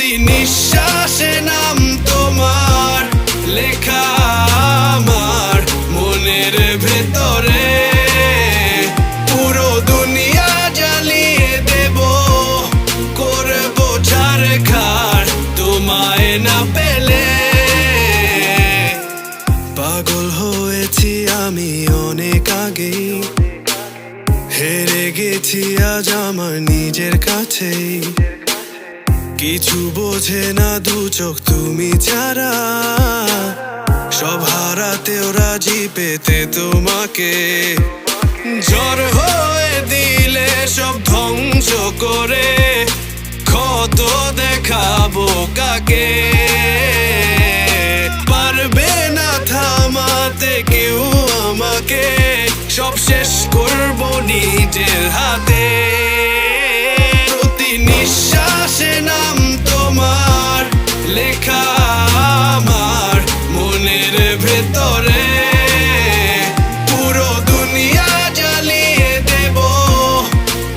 প্রতি নিঃশ্বাসে নাম তোমার লেখা আমার মনের ভেতরে। পুরো দুনিয়া জ্বালিয়ে দেব, করব ছারখার তোমায় না পেলে। পাগল হয়েছি আমি অনেক আগেই, হেরে গেছি আজ আমার নিজের কাছেই। কিছু বোঝে না দু চোখ তুমি ছাড়া, সব হারাতেও রাজি পেতে তোমাকে। ঝড় হয়ে দিলে সব ধ্বংস করে, ক্ষত দেখাবো কাকে। পারবে না থামাতে কেউ আমাকে, সব শেষ করবো নিজের হাতে। প্রতি নিঃশ্বাসে নাম তোমার লেখা আমার মনের ভেতরে। পুরো দুনিয়া জ্বালিয়ে দেব,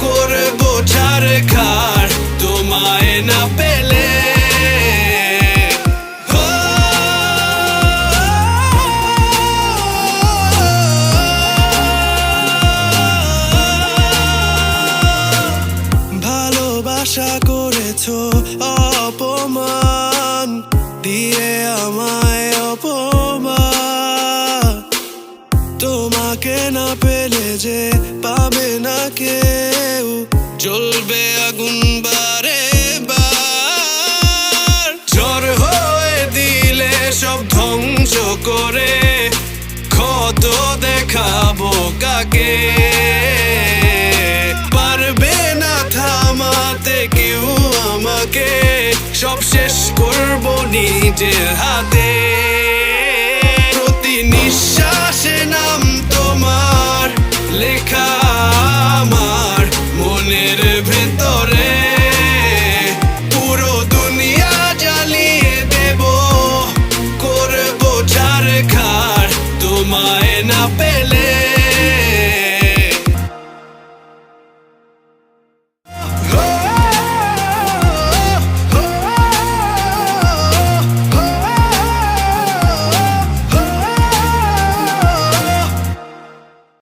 করবো ছারখার তোমায় না পেলে। আশা করেছো অপমান দিয়ে আমায় অপমান, তোমাকে না পেলে যে পাবে না কেউ, জ্বলবে আগুন বারে বার। ঝড় হয়ে দিলে সব ধ্বংস করে, ক্ষত দেখাবো কাকে। পারবে না থামাতে কেউ আমাকে, সব শেষ করবো নিজের হাতে। প্রতি নিঃশ্বাসে